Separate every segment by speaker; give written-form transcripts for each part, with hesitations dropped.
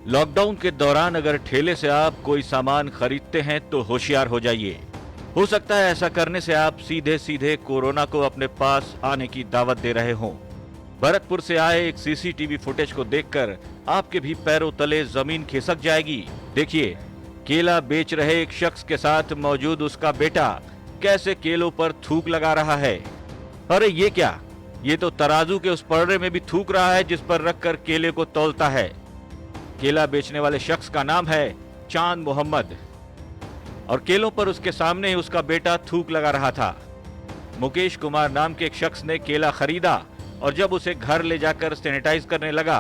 Speaker 1: Lockdown के दौरान अगर ठेले से आप कोई सामान खरीदते हैं तो होशियार हो जाइए। हो सकता है ऐसा करने से आप सीधे सीधे कोरोना को अपने पास आने की दावत दे रहे हों। भरतपुर से आए एक सीसीटीवी फुटेज को देखकर आपके भी पैरों तले जमीन खिसक जाएगी। देखिए, केला बेच रहे एक शख्स के साथ मौजूद उसका बेटा कैसे केलों पर थूक लगा रहा है। अरे ये क्या, ये तो तराजू के उस पर्रे में भी थूक रहा है जिस पर रखकर केले को तौलता है। केला बेचने वाले शख्स का नाम है चांद मोहम्मद और केलों पर उसके सामने ही उसका बेटा थूक लगा रहा था। मुकेश कुमार नाम के एक शख्स ने केला खरीदा और जब उसे घर ले जाकर सैनिटाइज करने लगा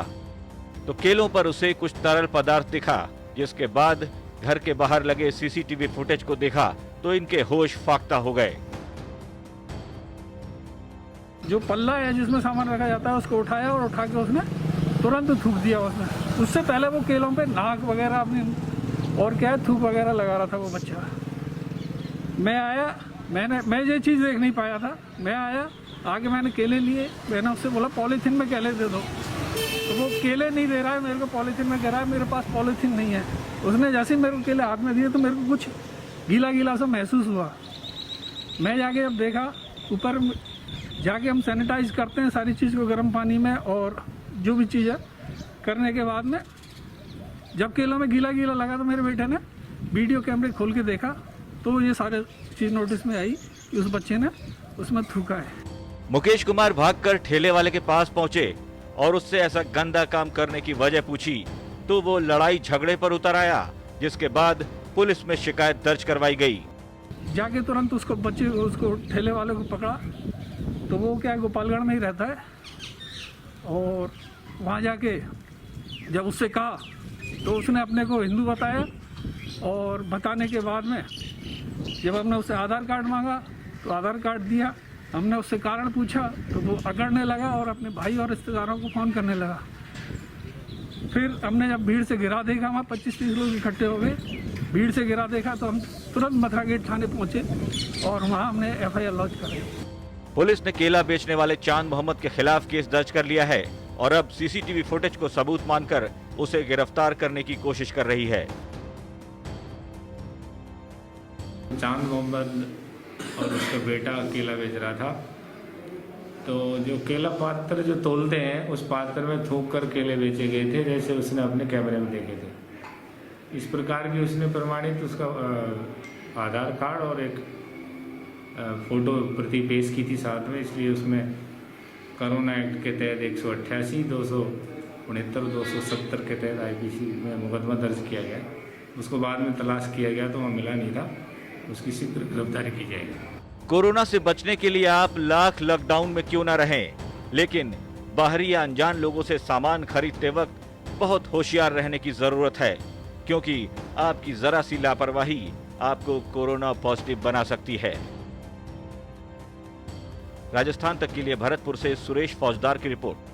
Speaker 1: तो केलों पर उसे कुछ तरल पदार्थ दिखा, जिसके बाद घर के बाहर लगे सीसीटीवी फुटेज को देखा तो इनके होश फाख्ता हो गए।
Speaker 2: जो पल्ला है जिसमें सामान रखा जाता है उसको उठाया और उठा के उसने तुरंत थूक दिया उसने। उससे पहले वो केलों पे नाक वगैरह अपनी और क्या है थूक वगैरह लगा रहा था वो बच्चा। मैं आया, मैं ये चीज़ देख नहीं पाया था। मैं आया, आगे मैंने केले लिए, मैंने उससे बोला पॉलीथीन में केले दे दो, तो वो केले नहीं दे रहा है मेरे को, पॉलीथीन में कह रहा है मेरे पास पॉलीथीन नहीं है। उसने जैसे ही मेरे को केले हाथ में दिए तो मेरे को कुछ गीला गीला सा महसूस हुआ। मैं जाके अब देखा, ऊपर जाके हम सैनिटाइज करते हैं सारी चीज़ को गर्म पानी में और जो भी चीज़ है करने के बाद में जब केलों में गीला गीला लगा तो मेरे बेटे ने वीडियो कैमरे खोल के देखा तो ये सारे चीज़ नोटिस में आई कि उस बच्चे ने उसमें थूका है।
Speaker 1: मुकेश कुमार भागकर ठेले वाले के पास पहुंचे और उससे ऐसा गंदा काम करने की वजह पूछी तो वो लड़ाई झगड़े पर उतर आया, जिसके बाद पुलिस में शिकायत दर्ज करवाई गई।
Speaker 2: जाके तुरंत उसको ठेले वाले को पकड़ा तो वो क्या गोपालगढ़ में ही रहता है और वहाँ जाके जब उससे कहा तो उसने अपने को हिंदू बताया और बताने के बाद में जब हमने उससे आधार कार्ड मांगा तो आधार कार्ड दिया। हमने उससे कारण पूछा तो वो अकड़ने लगा और अपने भाई और रिश्तेदारों को फ़ोन करने लगा। फिर हमने जब भीड़ से गिरा देखा, वहाँ 25-30 लोग इकट्ठे हो गए, भीड़ से गिरा देखा तो हम तुरंत मथुरा गेट थाने पहुँचे और वहाँ हमने FIR लॉन्च कराई।
Speaker 1: पुलिस ने केला बेचने वाले चांद मोहम्मद के खिलाफ केस दर्ज कर लिया है और अब सीसीटीवी फुटेज को सबूत मानकर उसे गिरफ्तार करने की कोशिश कर रही है।
Speaker 3: चांद मोहम्मद और उसका बेटा केला बेच रहा था, तो जो केला पात्र जो तोलते हैं उस पात्र में थूक कर केले बेचे गए थे, जैसे उसने अपने कैमरे में देखे थे। इस प्रकार की उसने प्रमाणित उसका आधार कार्ड और एक फोटो प्रति पेश की थी साथ में, इसलिए उसमें कोरोना एक्ट के तहत 188, 269, 270 के तहत IPC में मुकदमा दर्ज किया गया। उसको बाद में तलाश किया गया तो वहाँ मिला नहीं था, उसकी शीघ्र गिरफ्तारी की जाएगी।
Speaker 1: कोरोना से बचने के लिए आप लाख लॉकडाउन में क्यों न रहें, लेकिन बाहरी या अनजान लोगों से सामान खरीदते वक्त बहुत होशियार रहने की जरूरत है, क्योंकि आपकी जरा सी लापरवाही आपको कोरोना पॉजिटिव बना सकती है। राजस्थान तक के लिए भरतपुर से सुरेश फौजदार की रिपोर्ट।